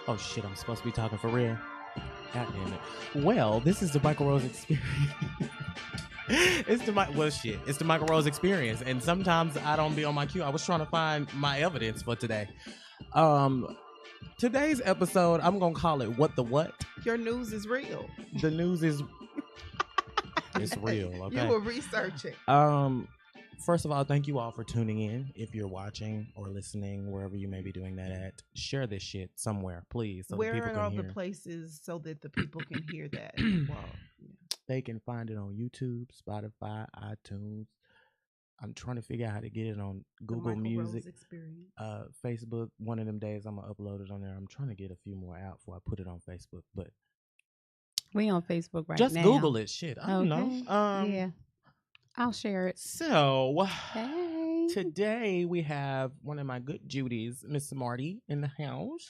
Oh shit, I'm supposed to be talking for real. God damn it. Well, this is the Michael Rose experience. It's the shit. It's the Michael Rose experience, and sometimes I don't be on my cue. I was trying to find my evidence for today. Today's episode, I'm gonna call it "What the What." Your news is real. The news is it's real. Okay. You were researching. First of all, thank you all for tuning in. If you're watching or listening, wherever you may be doing that at, share this shit somewhere, please, so Where that people are can all hear. the places so that the people can hear that? Well, They can find it on YouTube, Spotify, iTunes. I'm trying to figure out how to get it on Google Music, Facebook. One of them days I'm gonna upload it on there. I'm trying to get a few more out before I put it on Facebook, but we on Facebook right just now. Google it. Shit, I don't know. Yeah, I'll share it. So, hey, today we have one of my good Judies, Miss Marty, in the house.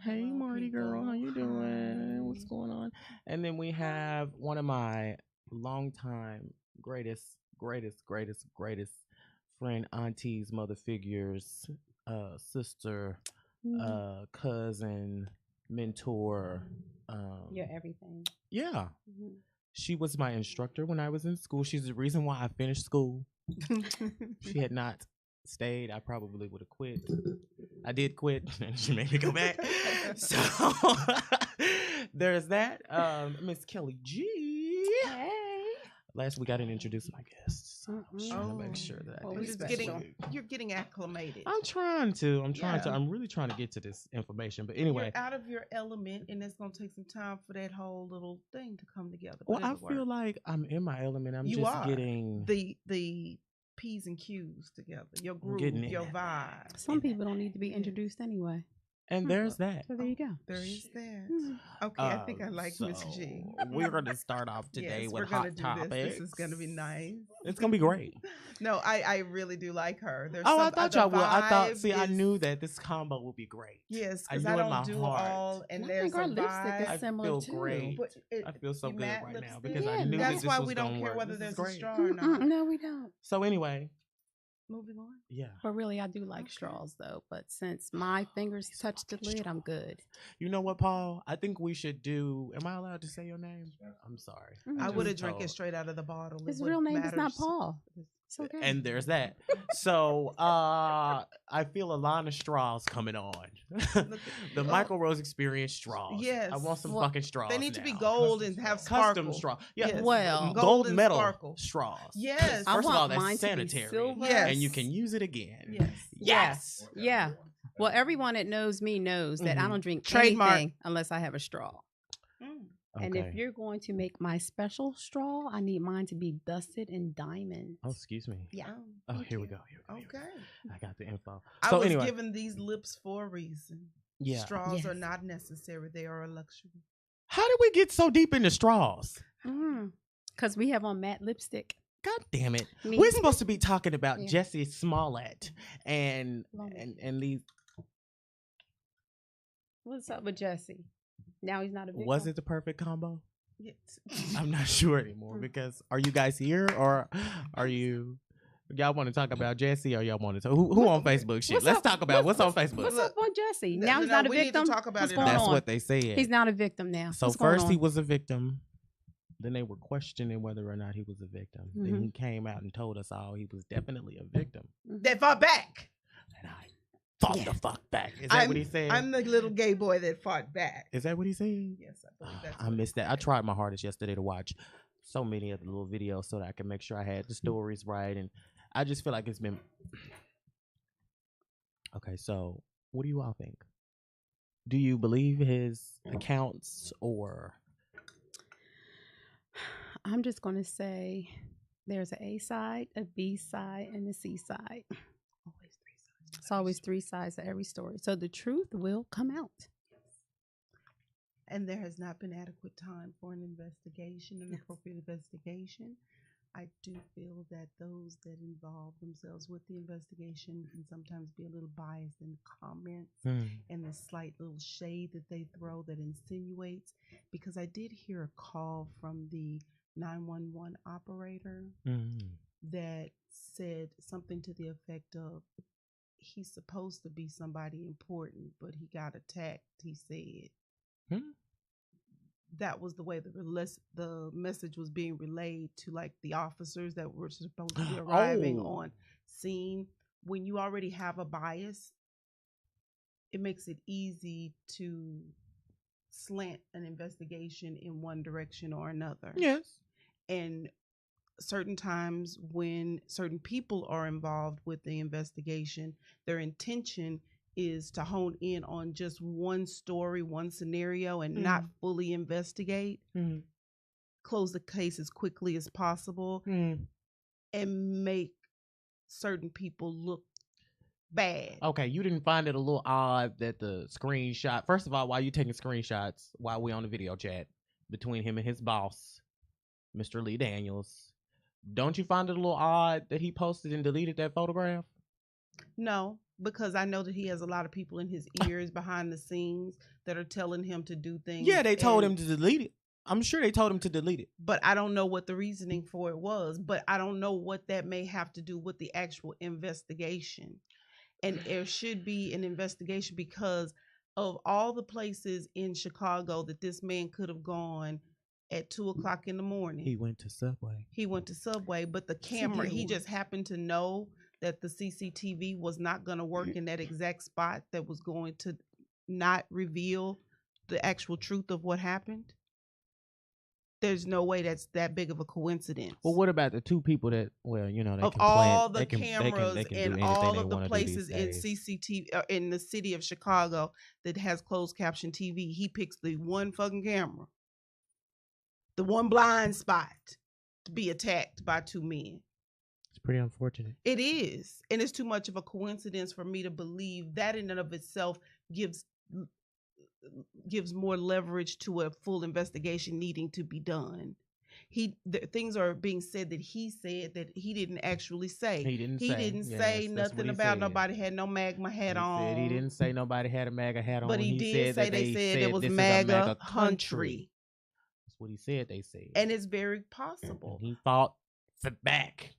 Hey, Marty girl, how you doing? What's going on? And then we have one of my longtime greatest friend, aunties, mother figures, sister, cousin, mentor. You're everything. Yeah. Mm-hmm. She was my instructor when I was in school. She's the reason why I finished school. She had not stayed, I probably would have quit. I did quit, and she made me go back. So there's that. Miss Kelly G. Hey. Last week I didn't introduce my guests. So I'm trying to make sure that you're getting acclimated. I'm trying to. I'm really trying to get to this information. But anyway, you're out of your element, and it's gonna take some time for that whole little thing to come together. Well, I feel like I'm in my element. I'm getting the P's and Q's together. Your groove, your vibe. Some people don't need to be introduced anyway. And there's that. So there you go. There is that. Okay, I think I like Miss G. We're going to start off today with hot topics. This is going to be nice. It's going to be great. No, I really do like her. I thought y'all would. I knew that this combo would be great. Yes, because I don't do all, and there's a vibe. Is similar I feel great. I feel so good right now because I knew that's that why this we was don't care work. whether This there's is a straw or not. No, we don't. So anyway. Moving on. Yeah. But really, I do like straws, though. But since my fingers touch the lid, I'm good. You know what, Paul? I think we should do... Am I allowed to say your name? I'm sorry. I would have drank it straight out of the bottle. His real name is not Paul. It's okay. And there's that. So, I feel a line of straws coming on. The Michael Rose Experience straws. Yes. I want some fucking straws. They need to be gold and have sparkle. Custom straw. Yeah. Yes. Well, gold medal sparkle. straws. Yes. First of all, that's sanitary. Yes. And you can use it again. Yes. Yes. Yeah. Well, everyone that knows me knows that I don't drink Trademark. anything unless I have a straw. Okay. And if you're going to make my special straw, I need mine to be dusted in diamonds. Oh, excuse me. Yeah. Oh, here we go. Okay. I got the info. I was given these lips for a reason. Yeah. Straws are not necessary. They are a luxury. How did we get so deep into straws? Because we have on matte lipstick. God damn it. We're supposed to be talking about Jesse Smollett and these. What's up with Jesse? Now he's not a victim. Was it the perfect combo? Yes. I'm not sure anymore because are you guys here or are you... Y'all want to talk about Jesse or y'all want to talk... Who on Facebook? Shit, let's talk about what's on Facebook. What's up on Jesse? Now he's not a victim? Need to talk about That's what they said. He's not a victim now. So first he was a victim. Then they were questioning whether or not he was a victim. Then he came out and told us all he was definitely a victim. They fought back. And I fought the fuck back. Is that what he said? I'm the little gay boy that fought back. Is that what he said? Yes, I believe that's I missed that. I tried my hardest yesterday to watch so many of the little videos so that I can make sure I had the stories right. And I just feel like it's been... Okay, so what do you all think? Do you believe his accounts or... I'm just going to say there's an A side, a B side, and a C side. Always three sides. It's always three sides to every story. So the truth will come out. And there has not been adequate time for an investigation, an appropriate investigation. I do feel that those that involve themselves with the investigation can sometimes be a little biased in comments and the slight little shade that they throw that insinuates. Because I did hear a call from the 911 operator that said something to the effect of, he's supposed to be somebody important, but he got attacked. He said that was the way the message was being relayed to like the officers that were supposed to be arriving on scene. When you already have a bias, it makes it easy to slant an investigation in one direction or another. Yes. And certain times when certain people are involved with the investigation, their intention is to hone in on just one story, one scenario, and not fully investigate, close the case as quickly as possible, and make certain people look bad. Okay, you didn't find it a little odd that the screenshot, first of all, why are you taking screenshots while we on the video chat between him and his boss, Mr. Lee Daniels? Don't you find it a little odd that he posted and deleted that photograph? No, because I know that he has a lot of people in his ears behind the scenes that are telling him to do things. Yeah, they told him to delete it. I'm sure they told him to delete it. But I don't know what the reasoning for it was. But I don't know what that may have to do with the actual investigation. And there should be an investigation because of all the places in Chicago that this man could have gone at 2:00 in the morning. He went to Subway. But the camera, he just happened to know that the CCTV was not going to work in that exact spot that was going to not reveal the actual truth of what happened. There's no way that's that big of a coincidence. Well, what about the two people that, well, you know, they of can all plant, the cameras and all of the places in CCTV in the city of Chicago that has closed caption TV? He picks the one fucking camera, the one blind spot to be attacked by two men. It's pretty unfortunate. It is, and it's too much of a coincidence for me to believe that in and of itself gives more leverage to a full investigation needing to be done. Things are being said that he said that he didn't actually say. He didn't say nothing about nobody had no MAGA hat on. He didn't say nobody had a MAGA hat on. But he did say they said it was MAGA country. That's what he said they said. And it's very possible. And he fought for back.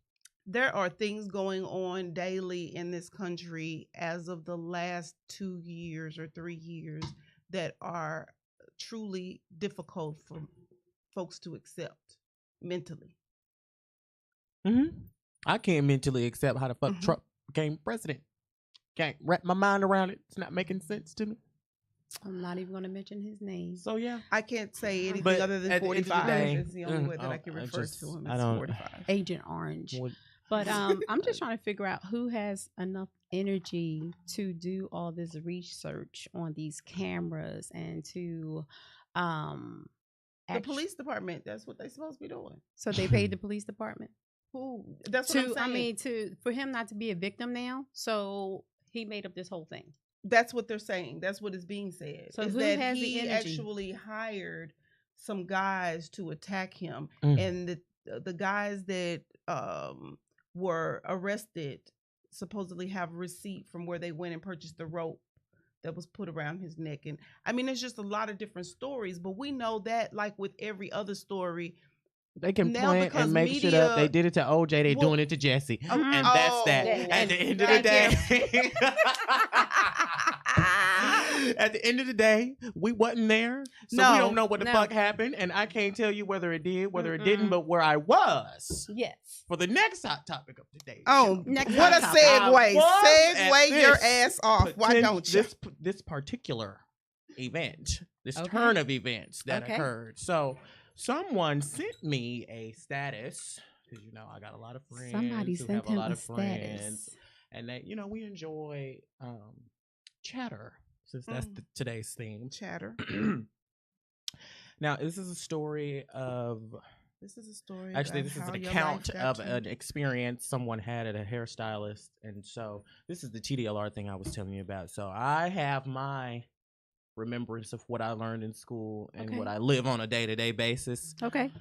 There are things going on daily in this country as of the last 2 years or 3 years that are truly difficult for folks to accept mentally. I can't mentally accept how the fuck Trump became president. Can't wrap my mind around it. It's not making sense to me. I'm not even going to mention his name. So yeah, I can't say anything other than 45. It's the only way that I can refer to him. It's 45. Agent Orange. But I'm just trying to figure out who has enough energy to do all this research on these cameras and to the police department. That's what they're supposed to be doing. So they paid the police department. Who? That's what I'm saying. I mean, for him not to be a victim now. So he made up this whole thing. That's what they're saying. That's what is being said. So who has the energy? Actually hired some guys to attack him, and the guys that were arrested supposedly have receipt from where they went and purchased the rope that was put around his neck. And I mean, there's just a lot of different stories, but we know that, like with every other story, they can plant and make shit up. They did it to OJ. They doing it to Jesse, and that's that. At the end of the day, at the end of the day, we wasn't there, so we don't know what the fuck happened, and I can't tell you whether it did, whether it didn't, but where I was. Yes. For the next hot topic of today. Oh, what a segue! Segue your ass off. Why don't you? This particular event, this turn of events that occurred. So someone sent me a status because you know I got a lot of friends. Somebody who sent have a lot him of a friends, status. and that we enjoy chatter since that's today's theme. Chatter. Now this is a story of. This is an account of an experience someone had at a hairstylist. And so this is the TDLR thing I was telling you about. So I have my remembrance of what I learned in school and what I live on a day-to-day basis. Okay.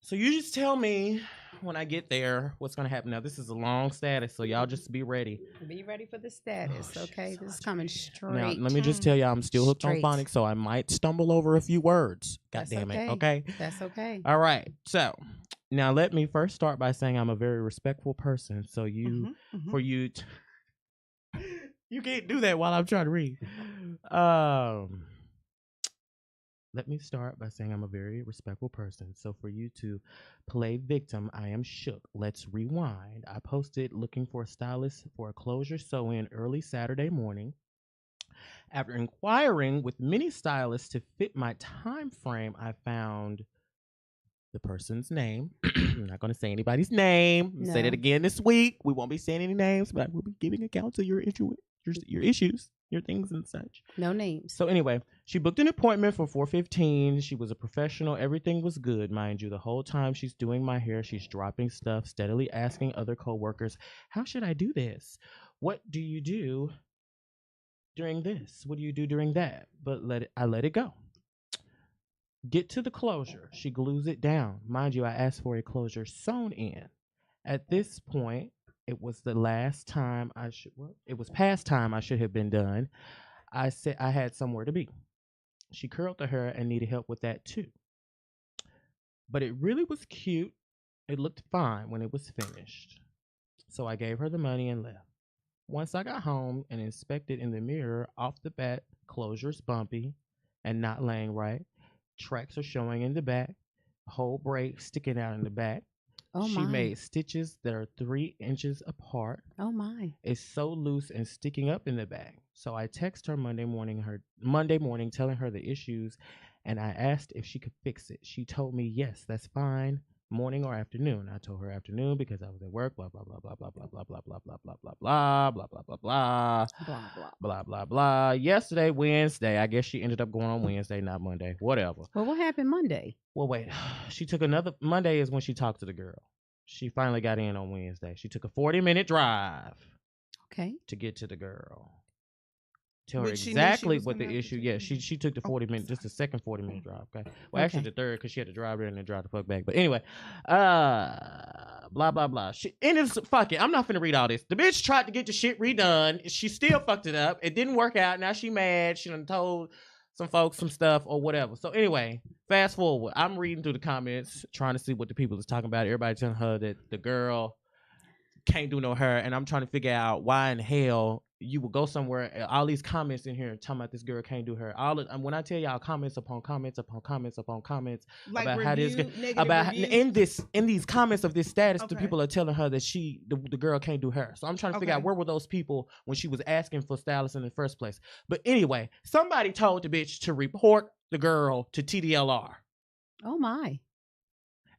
So you just tell me when I get there what's going to happen. Now, this is a long status, so y'all just be ready. Be ready for the status, okay? This is coming straight. Now, let me just tell you, I'm still hooked on phonics, so I might stumble over a few words. God damn it, okay? That's okay. All right. So now let me first start by saying I'm a very respectful person. So You can't do that while I'm trying to read. Let me start by saying I'm a very respectful person. So for you to play victim, I am shook. Let's rewind. I posted looking for a stylist for a closure sew-in early Saturday morning. After inquiring with many stylists to fit my time frame, I found the person's name. I'm not going to say anybody's name. No. Say that again this week. We won't be saying any names, but I will be giving account to your issues, your things and such. No names. So anyway, she booked an appointment for 4:15. She was a professional. Everything was good, mind you. The whole time she's doing my hair, she's dropping stuff, steadily asking other coworkers, "How should I do this? What do you do during this? What do you do during that?" But I let it go. Get to the closure. She glues it down. Mind you, I asked for a closure sewn in. At this point, it was the last time it was past time I should have been done. I said I had somewhere to be. She curled the hair and needed help with that too. But it really was cute. It looked fine when it was finished. So I gave her the money and left. Once I got home and inspected in the mirror, off the bat, closure's bumpy and not laying right. Tracks are showing in the back, whole braid sticking out in the back. Oh she my. made stitches that are 3 inches apart. Oh my. It's so loose and sticking up in the back. So I text her Monday morning telling her the issues, and I asked if she could fix it. She told me yes, that's fine. Morning or afternoon. I told her afternoon because I was at work. Blah blah blah blah blah blah blah blah blah blah blah blah blah blah blah blah blah blah blah blah. Yesterday, Wednesday. I guess she ended up going on Wednesday, not Monday. Whatever. Well, what happened Monday? Well, wait. She took another. Monday is when she talked to the girl. She finally got in on Wednesday. She took a 40-minute drive. Okay. To get to the girl. Tell her exactly what the issue. Yeah, she took the 40-minute, just the second 40-minute drive. Okay. Well, actually the third because she had to drive there and then drive the fuck back. But anyway, blah blah blah. Fuck it. I'm not finna read all this. The bitch tried to get the shit redone. She still fucked it up. It didn't work out. Now she mad. She done told some folks some stuff or whatever. So anyway, fast forward. I'm reading through the comments, trying to see what the people is talking about. Everybody telling her that the girl can't do no hair, and I'm trying to figure out why in hell you would go somewhere. All these comments in here talking about this girl can't do her. When I tell y'all comments upon comments upon comments upon comments like about how this about in these comments of this status, the people are telling her that the girl can't do her. So I'm trying to figure out where were those people when she was asking for stylists in the first place. But anyway, somebody told the bitch to report the girl to TDLR. Oh my!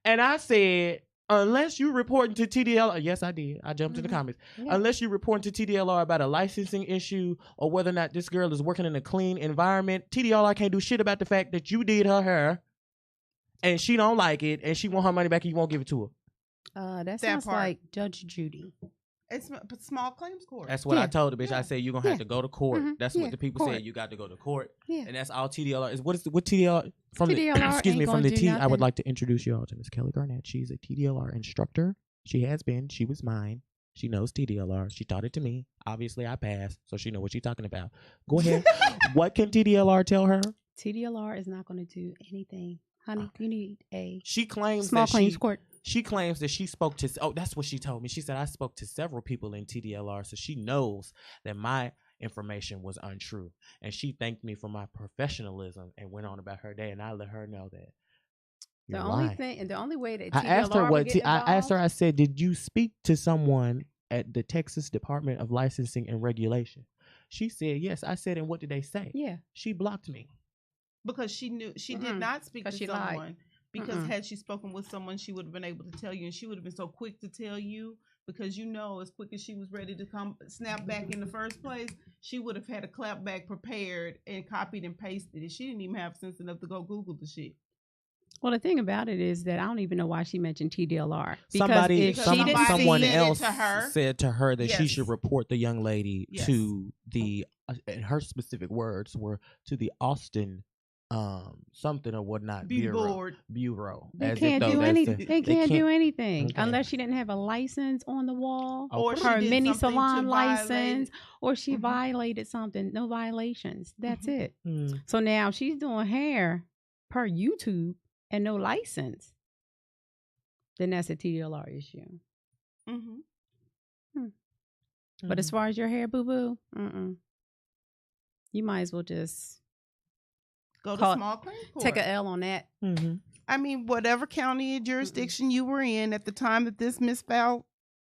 And I said, unless you reporting to TDLR, yes, I did. I jumped to the comments. Yeah. Unless you reporting to TDLR about a licensing issue or whether or not this girl is working in a clean environment, TDLR can't do shit about the fact that you did her hair and she don't like it and she want her money back and you won't give it to her. That sounds like Judge Judy. It's small claims court. That's what I told the bitch. I said you're gonna have to go to court. That's what the people said. You got to go to court. Yeah. And that's all TDLR is. What TDLR from TDLR excuse me, from the T. I would like to introduce you all to Miss Kelly Garnett. She's a TDLR instructor. She has been. She was mine. She knows TDLR. She taught it to me. Obviously I passed, so she know what she's talking about. Go ahead. What can TDLR tell her? TDLR is not gonna do anything. Honey, you need a small claims court. She claims that she spoke to, that's what she told me. She said, I spoke to several people in TDLR, so she knows that my information was untrue. And she thanked me for my professionalism and went on about her day, and I let her know that. The only way that TDLR I asked her, I said, did you speak to someone at the Texas Department of Licensing and Regulation? She said, yes. I said, and what did they say? Yeah. She blocked me. Because she knew she did not speak to someone. Lied. Because had she spoken with someone, she would have been able to tell you, and she would have been so quick to tell you because as quick as she was ready to snap back in the first place, she would have had a clap back prepared and copied and pasted it. She didn't even have sense enough to go Google the shit. Well, the thing about it is that I don't even know why she mentioned TDLR. Someone else said to her that she should report the young lady to the, and her specific words were to the Austin something or whatnot bureau. They can't do anything. They can't do anything unless she didn't have a license on the wall or her mini salon license or she violated something. No violations. That's it. So now she's doing hair per YouTube and no license. Then that's a TDLR issue. But as far as your hair, boo boo, you might as well just go to small claims court. Take a L on that. Mm-hmm. I mean, whatever county or jurisdiction you were in at the time that this misfound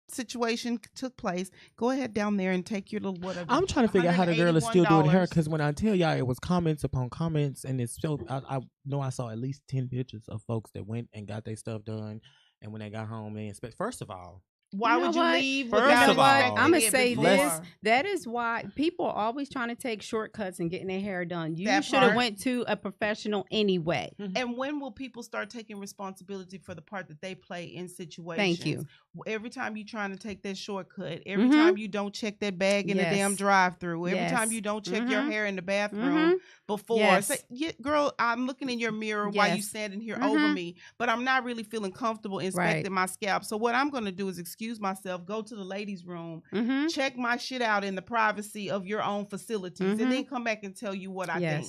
situation took place, go ahead down there and take your little whatever. I'm trying to figure out how the girl is still doing hair, because when I tell y'all, it was comments upon comments, and it's so I know I saw at least 10 pictures of folks that went and got their stuff done, and when they got home, they inspect. First of all, why would you leave? First of all, I'm gonna say this. That is why people are always trying to take shortcuts and getting their hair done. You should have went to a professional anyway. And when will people start taking responsibility for the part that they play in situations? Thank you. Every time you're trying to take that shortcut, every time you don't check that bag in the damn drive-through, every time you don't check your hair in the bathroom before. Say, girl, I'm looking in your mirror while you standing here over me, but I'm not really feeling comfortable inspecting my scalp. So what I'm going to do is excuse myself, go to the ladies' room, check my shit out in the privacy of your own facilities, and then come back and tell you what I think.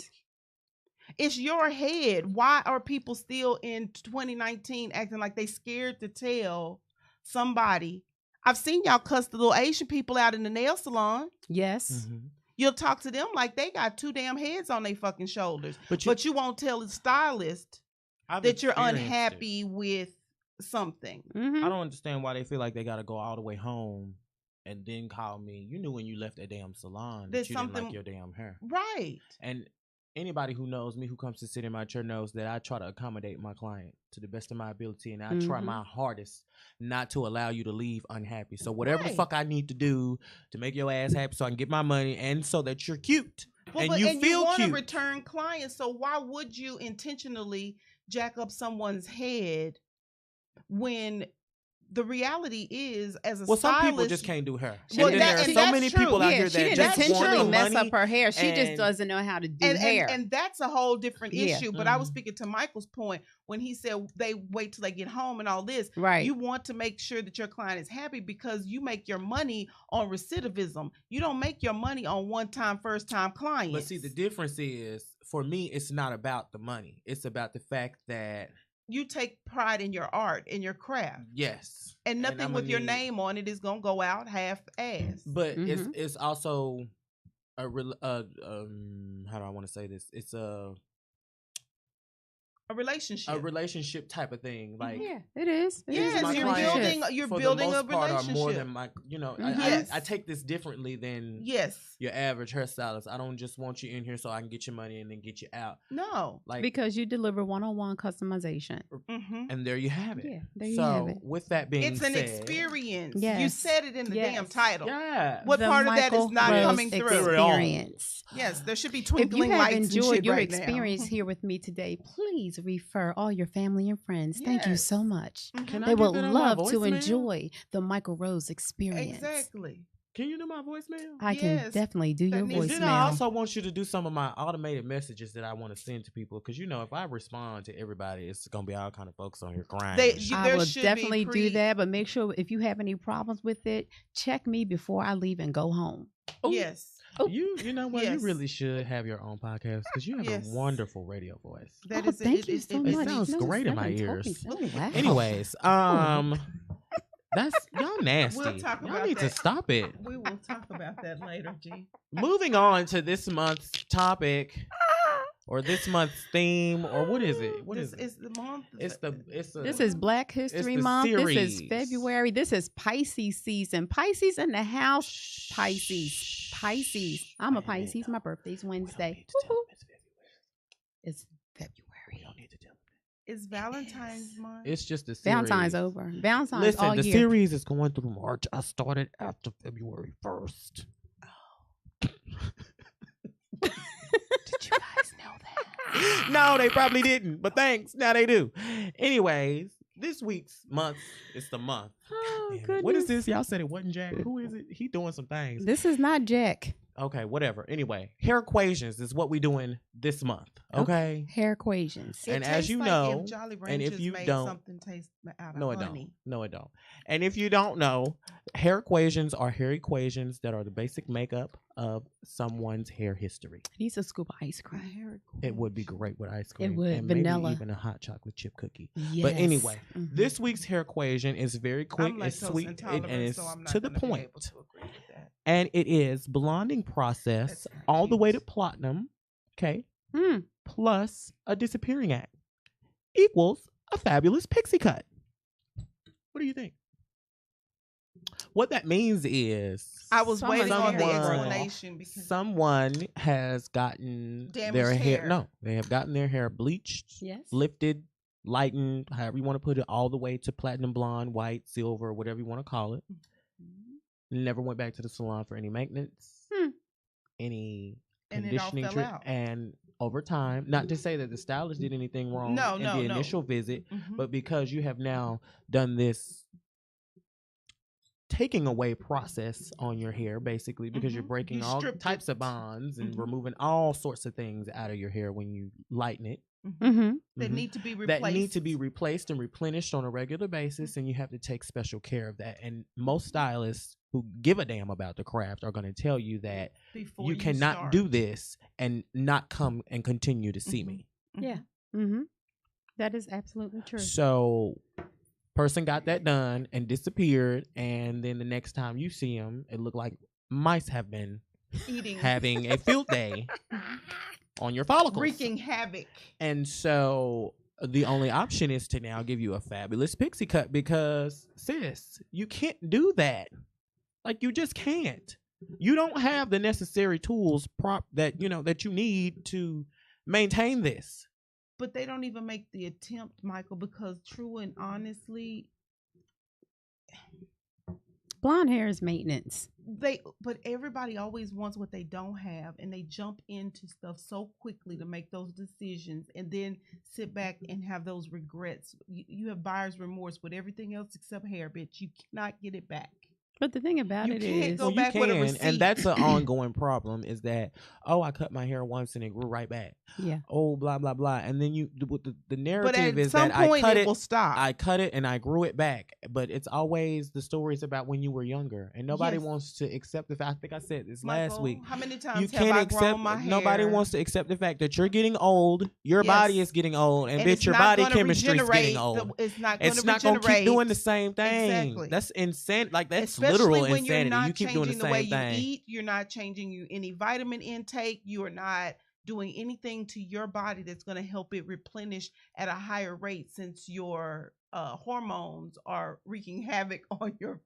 It's your head. Why are people still in 2019 acting like they scared to tell somebody? I've seen y'all cuss the little Asian people out in the nail salon. Yes. You'll talk to them like they got 2 damn heads on their fucking shoulders. But you won't tell the stylist that you're unhappy with something. I don't understand why they feel like they got to go all the way home and then call me. You knew when you left that damn salon that you didn't like your damn hair. Right. And anybody who knows me, who comes to sit in my chair, knows that I try to accommodate my client to the best of my ability, and I try my hardest not to allow you to leave unhappy. So whatever the fuck I need to do to make your ass happy so I can get my money and so that you're cute and you feel you want cute. to return clients, so why would you intentionally jack up someone's head when the reality is, as a stylist, some people just can't do hair. Well, and there are so many people out here she that didn't just intentionally want mess money up her hair. She just doesn't know how to do hair, and that's a whole different issue. But I was speaking to Michael's point when he said they wait till they get home and all this. Right? You want to make sure that your client is happy because you make your money on recidivism. You don't make your money on one-time, first-time clients. But see, the difference is, for me, it's not about the money. It's about the fact that you take pride in your art, in your craft. Yes. And nothing with your name on it is going to go out half-assed. But it's also how do I want to say this? It's a relationship type of thing. Like, it is. Yes, you're building a relationship. Are more than my, I take this differently than your average hairstylist. I don't just want you in here so I can get your money and then get you out. No, because you deliver one-on-one customization, and there you have it. Yeah, there you have it. With that being said, it's an experience. Yes. You said it in the damn title. Yeah, what part of that is not coming through? Experience. Yes, there should be twinkling lights. If you have enjoyed your right experience here with me today, please refer all your family and friends. Thank you so much. They would love to enjoy the Mykel Rose experience. Exactly. Can you do my voicemail? I can definitely do your voicemail. Then I also want you to do some of my automated messages that I want to send to people, because if I respond to everybody, it's gonna be all kind of folks on here crying. I will definitely do that, but make sure if you have any problems with it, check me before I leave and go home. Ooh. Yes. Oh. You know what? You really should have your own podcast, because you have a wonderful radio voice. Thank you so much. It sounds great in my ears. Wow. Anyways, that's y'all nasty. We'll talk about y'all need to stop it. We will talk about that later, G. Moving on to this month's topic. Or this month's theme, or what is it? What is it? It's the month. This is Black History Month. Series. This is February. This is Pisces season. Pisces in the house. Pisces. I'm a Pisces. My birthday's Wednesday. It's February. You don't need to tell me. It's Valentine's month. It's just a series. Valentine's over. Valentine's all the year. series is going through March. I started after February 1st. Did you guys know that? No, they probably didn't, but thanks. Now they do. Anyways, this week's month is the month. Oh, goodness. What is this? Y'all said it wasn't Jack. Who is it? He doing some things. This is not Jack. Okay, whatever. Anyway, hair equations is what we doing this month. Okay? Hair equations. And as you know, if Jolly and if you don't, something taste out of no, it honey. don't. No, it don't. And if you don't know, hair equations are hair equations that are the basic makeup of someone's hair history. Needs a scoop of ice cream. It would be great with ice cream. It would. And vanilla. Maybe even a hot chocolate chip cookie. Yes. But anyway, this week's hair equation is very quick. It's sweet, and it's so I'm not to the gonna be point. able to agree with that. And it is blonding process all the way to platinum, okay, plus a disappearing act equals a fabulous pixie cut. What do you think? What that means is I was waiting on the explanation because someone has gotten their hair. No, they have gotten their hair bleached, lifted, lightened, however you want to put it, all the way to platinum blonde, white, silver, whatever you want to call it. Never went back to the salon for any maintenance, any conditioning treatment, and over time, not to say that the stylist did anything wrong in the initial visit, but because you have now done this taking away process on your hair, basically, because you're breaking all types of bonds and removing all sorts of things out of your hair when you lighten it. That need to be replaced. That need to be replaced and replenished on a regular basis, and you have to take special care of that. And most stylists who give a damn about the craft are going to tell you that you cannot do this and not come and continue to see me. Yeah. That is absolutely true. So person got that done and disappeared, and then the next time you see him, it looked like mice have been having a field day on your follicles, wreaking havoc. And so the only option is to now give you a fabulous pixie cut, because sis, you can't do that. Like, you just can't. You don't have the necessary tools that you need to maintain this. But they don't even make the attempt, Mykel, because true and honestly, blonde hair is maintenance. But everybody always wants what they don't have, and they jump into stuff so quickly to make those decisions, and then sit back and have those regrets. You have buyer's remorse with everything else except hair, bitch. You cannot get it back. But the thing about it is, you can, and that's an ongoing problem. Is that I cut my hair once and it grew right back. Yeah. Oh, blah blah blah, and then the narrative is that I cut it. Will stop. I cut it and I grew it back, but it's always the stories about when you were younger, and nobody wants to accept the fact. I think I said this last week. How many times have I grown my hair? Nobody wants to accept the fact that you're getting old. Your body is getting old, and bitch, your body chemistry is getting old. It's not going to keep doing the same thing. Exactly. That's insane. Like, that's literal insanity. You're not you keep doing the way thing. You eat. You're not changing any vitamin intake. You are not doing anything to your body that's going to help it replenish at a higher rate, since your hormones are wreaking havoc on your.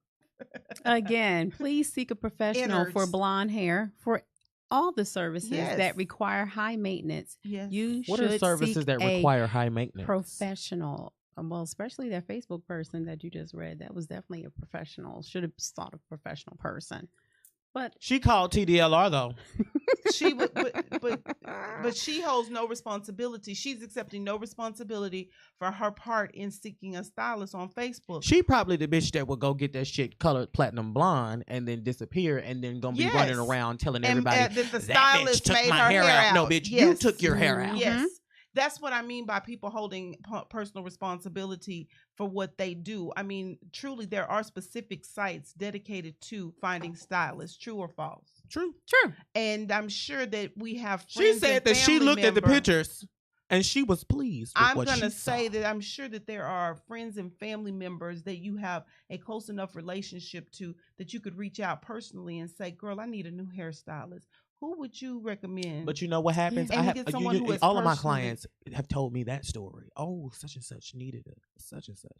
Again, please seek a professional for blonde hair for all the services that require high maintenance. Yes. What are services that require high maintenance? Professional. Well, especially that Facebook person that you just read. That was definitely a professional. Should have sought a professional person. But she called TDLR though. But she holds no responsibility. She's accepting no responsibility for her part in seeking a stylist on Facebook. She probably the bitch that will go get that shit colored platinum blonde and then disappear, and then gonna be running around telling everybody that the stylist took made my her hair out. No, bitch, you took your hair out. Yes. That's what I mean by people holding personal responsibility for what they do. I mean, truly, there are specific sites dedicated to finding stylists. True or false? True. And I'm sure that we have friends. She said that she looked at the pictures and she was pleased with I'm going to say that I'm sure that there are friends and family members that you have a close enough relationship to that you could reach out personally and say, girl, I need a new hairstylist. Who would you recommend? But you know what happens? All of my clients have told me that story. Oh, such and such needed a such and such.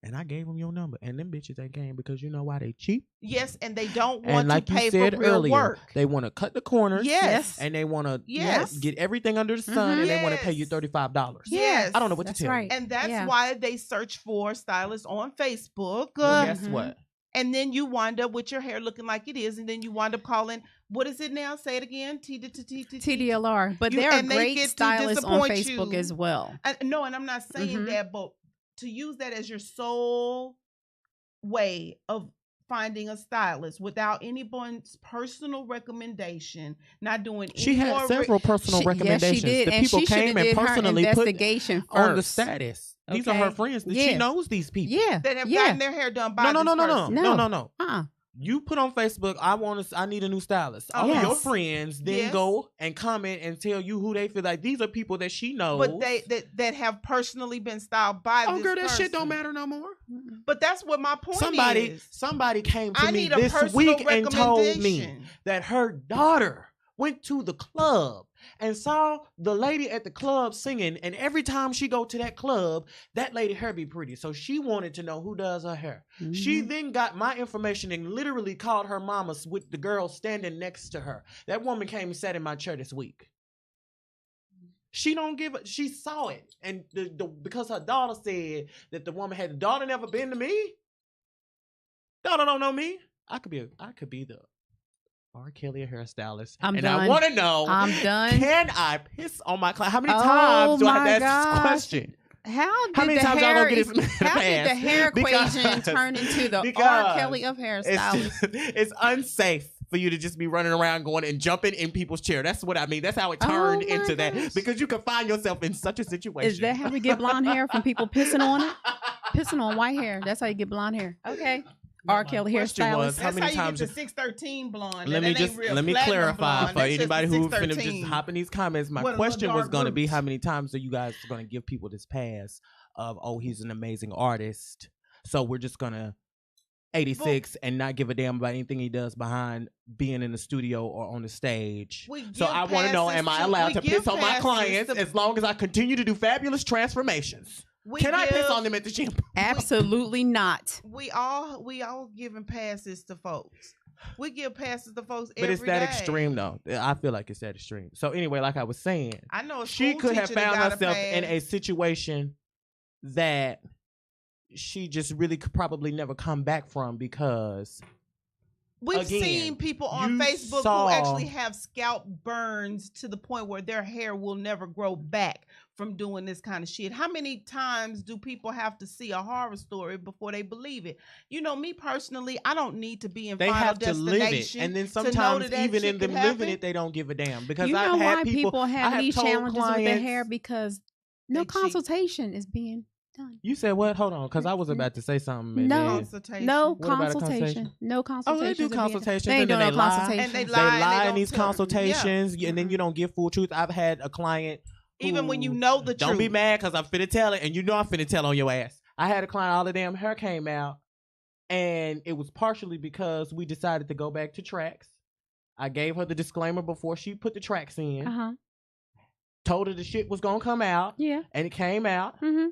And I gave them your number. And them bitches ain't came because you know why? They cheap. Yes, and they don't want to pay for real work. They want to cut the corners. Yes. And they want to get everything under the sun, and they want to pay you $35. Yes. I don't know what to tell you. And that's why they search for stylists on Facebook. Well, guess what? And then you wind up with your hair looking like it is, and then you wind up calling, what is it now? Say it again. TDLR. But there are great stylists on Facebook as well. No, and I'm not saying that, but to use that as your sole way of finding a stylist without anyone's personal recommendation, not doing any She had several personal recommendations. Yes, she did. The people came and personally put on the status. These are her friends. She knows these people. Yeah. That have gotten their hair done by this person. No. You put on Facebook, I need a new stylist. All of your friends then go and comment and tell you who they feel like. These are people that she knows. But that have personally been styled by this girl, that person. shit don't matter no more. But that's what my point is. Somebody came to me this week and told me that her daughter went to the club and saw the lady at the club singing, and every time she go to that club, that lady hair be pretty. So she wanted to know who does her hair. Mm-hmm. She then got my information and literally called her mama with the girl standing next to her. That woman came and sat in my chair this week. She saw it, and because her daughter said that the woman had the daughter never been to me. Daughter don't know me. I could be the R. Kelly a hairstylist. I'm done. I want to know. I'm done. Can I piss on my client? How many times do I have to ask this question? How did the hair equation turn into the R. Kelly of hairstylists? It's unsafe for you to just be running around going and jumping in people's chair. That's what I mean. That's how it turned into that, because you can find yourself in such a situation. Is that how we get blonde hair, from people pissing on it? Pissing on white hair. That's how you get blonde hair. Okay. R. Kelly hairstylist. How many times you get the 613 blonde? Let me clarify for anybody who's finna just hop in these comments. My question was going to be, how many times are you guys going to give people this pass of, oh, he's an amazing artist, so we're just going to 86 and not give a damn about anything he does behind being in the studio or on the stage. So I want to know, am I allowed to piss on my clients as long as I continue to do fabulous transformations? Can I piss on them at the gym? Absolutely not. We all giving passes to folks. We give passes to folks every day. But it's that extreme, though. I feel like it's that extreme. So anyway, like I was saying, I know she could have found herself in a situation that she just really could probably never come back from, because we've seen people on Facebook who actually have scalp burns to the point where their hair will never grow back from doing this kind of shit. How many times do people have to see a horror story before they believe it? You know, me personally, I don't need to be in Final Destination. They have to live it. And then sometimes even in them living it, they don't give a damn. Because I've had people have these challenges with their hair, because no consultation is being done. You said what? Hold on, because I was about to say something. No consultation. No consultation. Oh, they do consultations. They do no consultation. And they lie in these consultations, and then you don't give full truth. I've had a client. Even when you know the truth. Don't be mad because I'm finna tell it, and you know I'm finna tell on your ass. I had a client, all the damn hair came out, and it was partially because we decided to go back to tracks. I gave her the disclaimer before she put the tracks in. Told her the shit was gonna come out. Yeah. And it came out. Mm-hmm.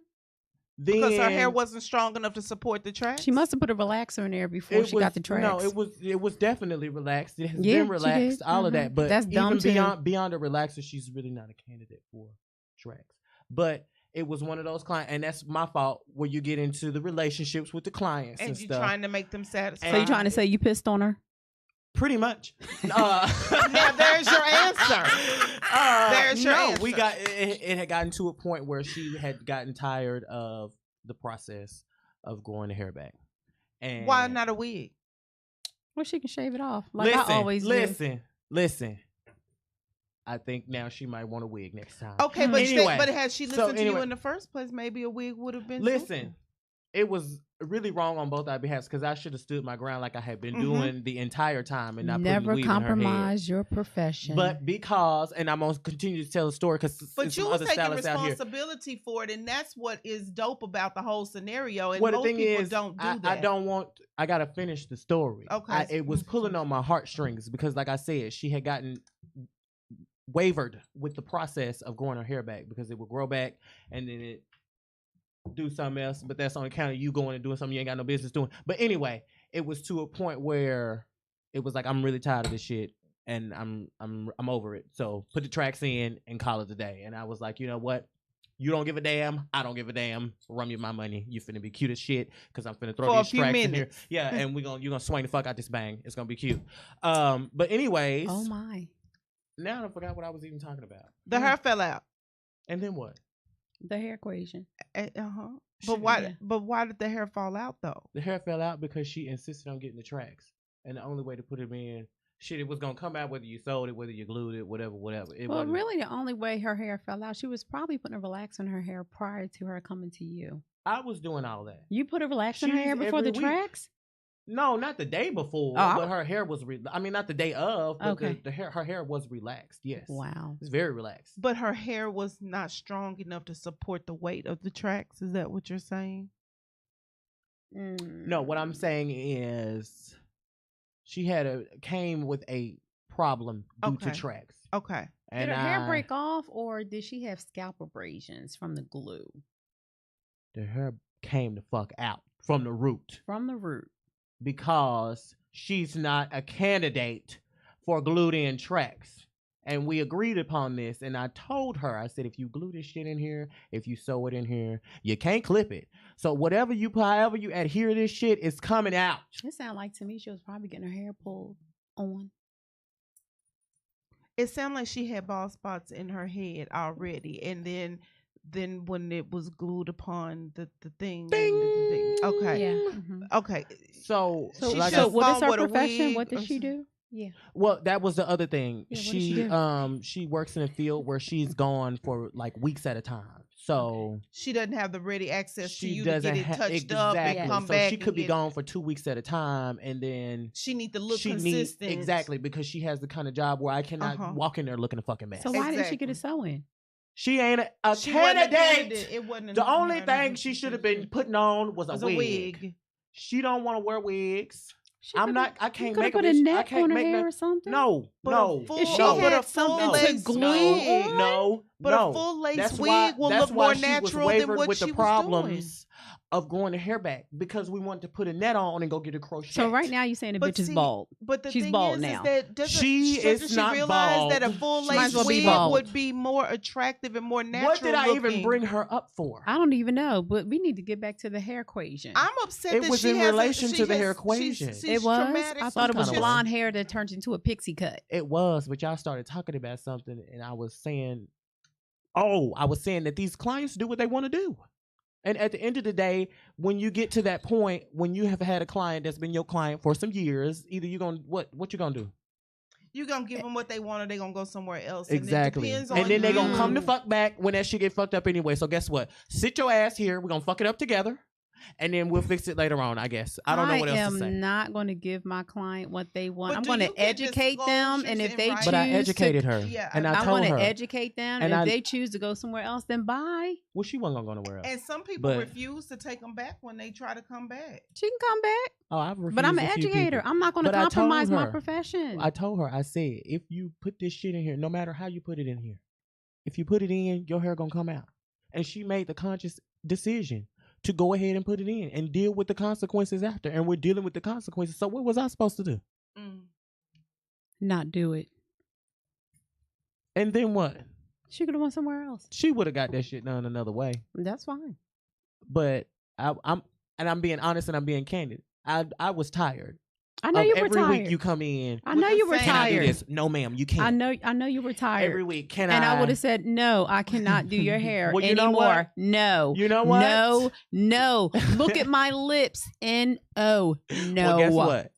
Then, because her hair wasn't strong enough to support the tracks? She must have put a relaxer in there before she got the tracks. No, it was definitely relaxed. It has been relaxed, all of that. But that's even beyond the relaxer, she's really not a candidate for tracks. But it was one of those clients, and that's my fault, where you get into the relationships with the clients and you're stuff. trying to make them satisfied. So you're trying to say you pissed on her? Pretty much. Now there's your answer. There's your answer. It had gotten to a point where she had gotten tired of the process of growing the hair back. And why not a wig? Well, she can shave it off. Like I always do. Listen. I think now she might want a wig next time. Okay, but anyway, but had she listened to you in the first place, maybe a wig would have been. Listen, it was really wrong on both our behalves, because I should have stood my ground like I had been doing the entire time and not never putting the weave compromise in her head. Your profession. But because, and I'm gonna continue to tell the story because you was taking responsibility for it, and that's what is dope about the whole scenario. And most people don't do that. I gotta finish the story. Okay, it was pulling on my heartstrings because, like I said, she had gotten wavered with the process of growing her hair back, because it would grow back and then it do something else, but that's on account of you going and doing something you ain't got no business doing. But anyway, it was to a point where it was like, I'm really tired of this shit and I'm over it. So put the tracks in and call it a day. And I was like, you know what? You don't give a damn. I don't give a damn. Run me my money. You finna be cute as shit because I'm finna throw these tracks in here. Yeah, and you're gonna swing the fuck out this bang. It's gonna be cute. But anyways. Oh my. Now I forgot what I was even talking about. The hair fell out. And then what? The hair equation. But why? But why did the hair fall out though? The hair fell out because she insisted on getting the tracks, and the only way to put them in, it was gonna come out whether you sold it, whether you glued it, whatever. Well, really, the only way her hair fell out, she was probably putting a relaxer in her hair prior to her coming to you. I was doing all that. You put a relaxer in her hair before the tracks? No, not the day before, but her hair was. Not the day of, but her hair was relaxed. Yes. Wow. It's very relaxed. But her hair was not strong enough to support the weight of the tracks. Is that what you're saying? No, what I'm saying is, she came with a problem due to tracks. Okay. And did her hair break off, or did she have scalp abrasions from the glue? The hair came the fuck out from the root. From the root. Because she's not a candidate for glued-in tracks. And we agreed upon this, and I told her, I said, if you glue this shit in here, if you sew it in here, you can't clip it. So however you adhere this shit is coming out. It sounded like to me she was probably getting her hair pulled on. It sounded like she had bald spots in her head already, and then when it was glued upon the thing. Okay. Yeah. Mm-hmm. Okay. So what is her profession? What does she do? Yeah. Well, that was the other thing. Yeah, she works in a field where she's gone for like weeks at a time. So she doesn't have the ready access to you to get it touched up and come back. So she could be gone for 2 weeks at a time, and then she need to look consistent. Exactly, because she has the kind of job where I cannot walk in there looking a fucking mess. So why didn't she get a sew-in? She ain't a candidate. It wasn't the only thing she should have been putting on was a wig. She don't want to wear wigs. I can't make put a net on her hair or something. No. If she had something to glue no. A full lace wig will look more natural than what she was doing. Of growing the hair back, because we want to put a net on and go get a crochet. So right now you're saying the bitch is bald. But she's bald now. She realize bald. That a full lace wig would be more attractive and more natural. What did I even bring her up for? I don't even know, but we need to get back to the hair equation. I'm upset it that was she in relation to the hair equation. It was. I thought it was blonde hair that turned into a pixie cut. It was, but y'all started talking about something, and I was saying that these clients do what they want to do. And at the end of the day, when you get to that point, when you have had a client that's been your client for some years, either you're going to, what you going to do? You're going to give them what they want, or they're going to go somewhere else. Exactly. And then they're going to come the fuck back when that shit get fucked up anyway. So guess what? Sit your ass here. We're going to fuck it up together. And then we'll fix it later on, I guess. I don't know what else to say. I am not going to give my client what they want. I'm going to educate them, and if they choose, but I educated her, and I told her. I'm going to educate them, and if they choose to go somewhere else, then bye. Well, she wasn't going to go nowhere else. And some people refuse to take them back when they try to come back. She can come back. Oh, I've refused. But I'm an educator. I'm not going to compromise my profession. I told her. I said, if you put this shit in here, no matter how you put it in here, if you put it in, your hair gonna come out. And she made the conscious decision to go ahead and put it in and deal with the consequences after. And we're dealing with the consequences. So what was I supposed to do? Not do it. And then what? She could have went somewhere else. She would have got that shit done another way. That's fine. But I'm being honest and I'm being candid. I was tired. I know you were tired. Every week you come in. I know you were tired. Can I do this? No, ma'am, you can't. I know you were tired. Every week, and I would have said, no, I cannot do your hair well, you anymore. Know what? No. You know what? No. Look at my lips. N-O. No. Well, guess what?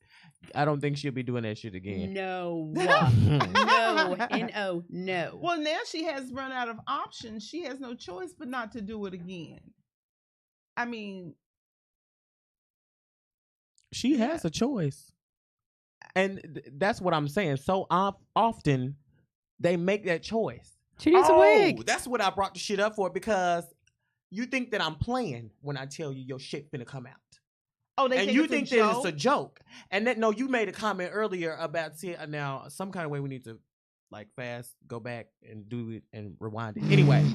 I don't think she'll be doing that shit again. No. No. N-O. No. Well, now she has run out of options. She has no choice but not to do it again. I mean, she has a choice. And that's what I'm saying. So often they make that choice. She needs a wig. That's what I brought the shit up for, because you think that I'm playing when I tell you your shit finna come out. Oh, they and you think that it's a joke. And that you made a comment earlier about now some kind of way we need to like fast go back and do it and rewind it. Anyway,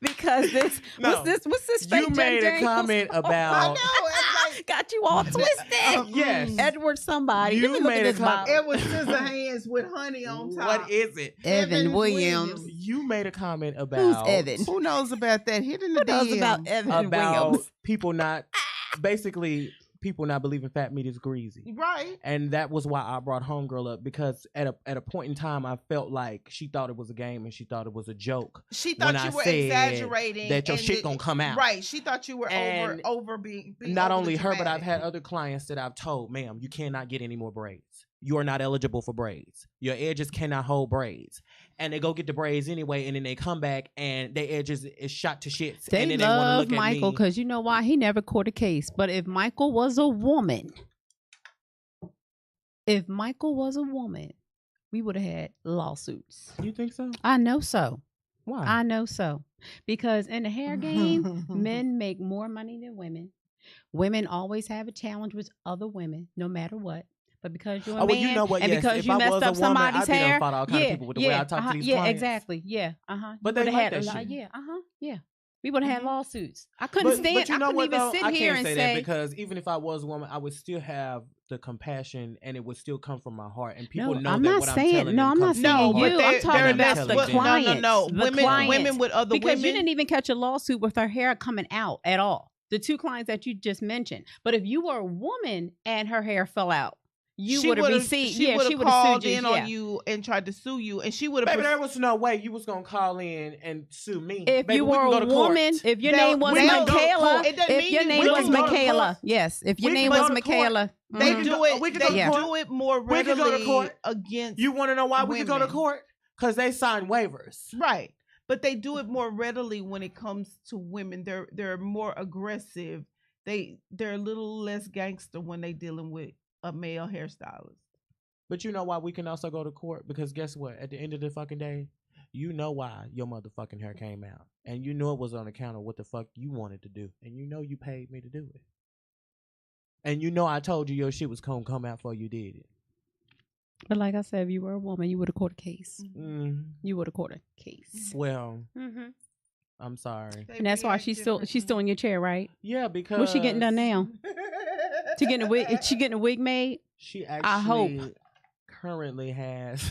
because what's this? You made a comment about. I know. Got you all twisted. Yes. Edward somebody. You made a comment. It was scissor hands with honey on top. What is it? Evan Williams. You made a comment about. Who's Evan? Who knows about that? Hit in the DMs. Who knows about Evan Williams? People not believing fat meat is greasy. Right. And that was why I brought Homegirl up, because at a point in time I felt like she thought it was a game and she thought it was a joke. She thought you were exaggerating. That your shit gonna come out. Right. She thought you were over being not only her, but I've had other clients that I've told, ma'am, you cannot get any more braids. You are not eligible for braids. Your edges cannot hold braids. and they go get the braids anyway, and then they come back and their edges is shot to shit. They and then love they Mykel because you know why? He never caught a case. But if Mykel was a woman, we would have had lawsuits. You think so? I know so. Why? I know so. Because in the hair game, men make more money than women. Women always have a challenge with other women, no matter what. But because you're a man, you know what? and yes. because if you I messed was up a woman, somebody's I'd hair, be all kind of people with the way I talk to these yeah, clients. exactly, yeah, But they like that shit. We would have had lawsuits. I couldn't stand. But you know I couldn't what, even though? sit I here can't and say that because even if I was a woman, I would still have the compassion, and it would still come from my heart. And people know I'm that not what saying, I'm telling no, them I'm not comes from saying my you. heart. I'm talking about the clients. No. The clients. Women with other because women. you didn't even catch a lawsuit with her hair coming out at all. The two clients that you just mentioned. But if you were a woman and her hair fell out, you would have received. She would have called sued you, on you and tried to sue you, and she would have. Baby, there was no way you was gonna call in and sue me. If Baby, you were a woman, if your name was Mykel, if your name was Mykel, yes, if your name was Mykel, they do it. They do it more readily. We could go to court against. You want to know why we could go to court? Because they sign waivers, right? But they do it more readily when it comes to women. They're more aggressive. They're a little less gangster when they dealing with a male hairstylist. But you know why we can also go to court? Because guess what? At the end of the fucking day, you know why your motherfucking hair came out. And you know it was on account of what the fuck you wanted to do. And you know you paid me to do it. And you know I told you your shit was gonna come out before you did it. But like I said, if you were a woman, you would have caught a case. You would have caught a case. Well, I'm sorry. And that's why she's still in your chair, right? Yeah, because what's she getting done now? She getting a wig? Is she getting a wig made? She actually I hope. Currently has.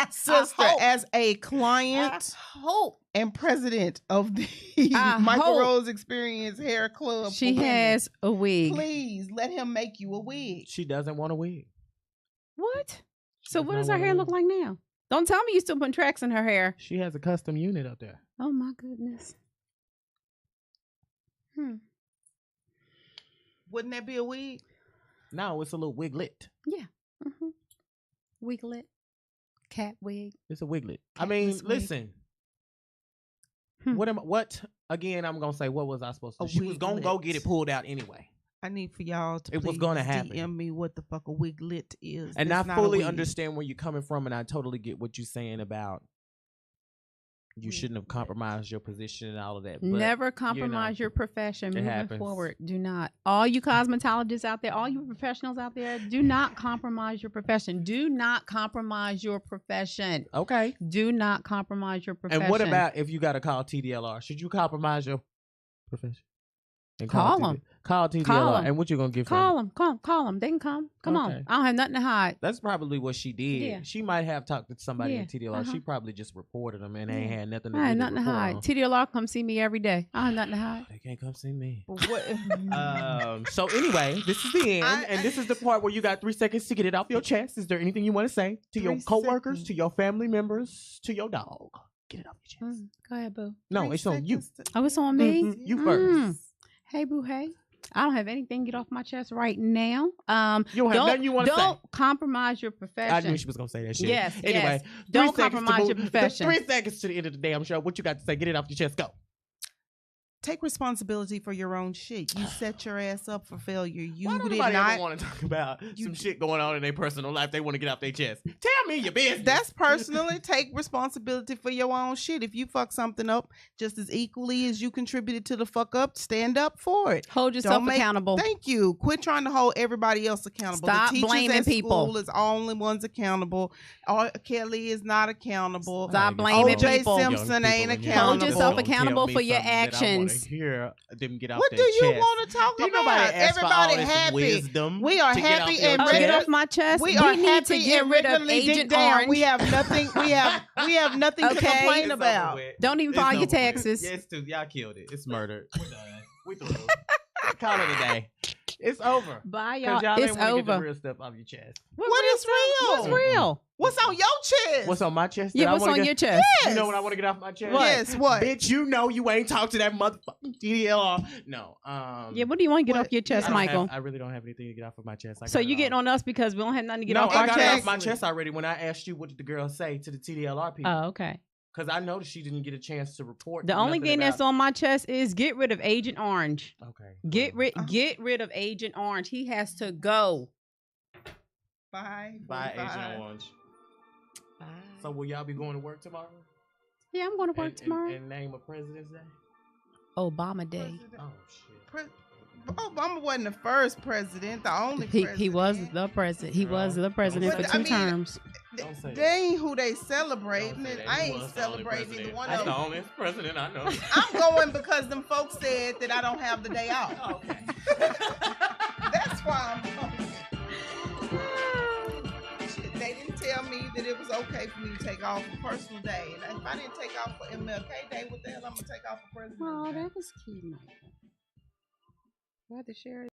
Sister, as a client and president of the Mykel Rose Experience Hair Club, she has a wig. Please let him make you a wig. She doesn't want a wig. What? So what does her hair look like now? Don't tell me you still putting tracks in her hair. She has a custom unit up there. Oh my goodness. Wouldn't that be a wig? No, it's a little wiglet. Yeah. Wiglet. Cat wig. It's a wiglet. I mean, listen. What again, I'm gonna say, what was I supposed to do? She was gonna go get it pulled out anyway. I need for y'all to was gonna happen. DM me what the fuck a wiglet is. And I fully understand where you're coming from, and I totally get what you're saying about you shouldn't have compromised your position and all of that. But, never compromise your profession moving forward. Do not. All you cosmetologists out there, all you professionals out there, do not compromise your profession. Do not compromise your profession. Okay. Do not compromise your profession. And what about if you got to call TDLR? Should you compromise your profession? And call them. Call TDLR. And what you going to give Call them. Call them. They can come. Come on. I don't have nothing to hide. That's probably what she did. Yeah. She might have talked to somebody at TDLR. She probably just reported them and ain't had nothing to do. I had nothing to hide. TDLR come see me every day. I have nothing to hide. They can't come see me. So anyway, this is the end. And this is the part where you got 3 seconds to get it off your chest. Is there anything you want to say to your coworkers, to your family members, to your dog? Get it off your chest. Go ahead, boo. No, it's on you. Oh, it's on me? You first. Hey, boo, hey. I don't have anything to get off my chest right now. You don't have nothing you want to say. Don't compromise your profession. I knew she was going to say that shit. Yes. Anyway, don't compromise your profession. 3 seconds to the end of the damn show. What you got to say? Get it off your chest. Go. Take responsibility for your own shit. You set your ass up for failure. You Why did nobody not ever want to talk about some shit going on in their personal life they want to get off their chest. Tell me your business. That's personally. Take responsibility for your own shit. If you fuck something up just as equally as you contributed to the fuck up, stand up for it. Hold yourself accountable. Thank you. Quit trying to hold everybody else accountable. Stop the teachers blaming at people. School is the only ones accountable. Kelly is not accountable. Stop blaming people. O.J. Simpson ain't accountable. Hold yourself accountable for your actions. Them get off what do you want to talk about? Everybody happy. We are happy and ready. Get off my chest. We are need to get rid of Agent Orange. We have nothing. We have nothing to complain about. Don't even file your taxes. Yes, y'all killed it. It's murder. We're done. We through. Call it a day. It's over. Bye, y'all. Y'all It's didn't want to get the over. real stuff off your chest. What is real? What's real? What's on your chest? What's on my chest? Yeah, what's on your chest? You know what I want to get off my chest? Yes, what? Bitch, you know you ain't talked to that motherfucking TDLR. No. Yeah, what do you want to get off your chest, Mykel? I really don't have anything to get off of my chest. So you getting on us because we don't have nothing to get off our our chest? chest? I got it off my chest already when I asked you what did the girl say to the TDLR people. Oh, okay. Because I noticed she didn't get a chance to report. The only thing that's on my chest is get rid of Agent Orange. Okay. Get rid of Agent Orange. He has to go. Bye, Agent Orange. Bye. So will y'all be going to work tomorrow? Yeah, I'm going to work tomorrow. And name of President's Day? Obama Day. Oh, shit. Obama wasn't the first president, the only president. He was the president. He was the president for two terms. They ain't who they celebrating. I ain't celebrating either one of them. That's the only president I know. I'm going because them folks said that I don't have the day off. Okay. That's why I'm going. They didn't tell me that it was okay for me to take off a personal day. And if I didn't take off for MLK Day, what the hell I'm going to take off for President's Day? Oh, that was cute, Mykel. Glad to share it.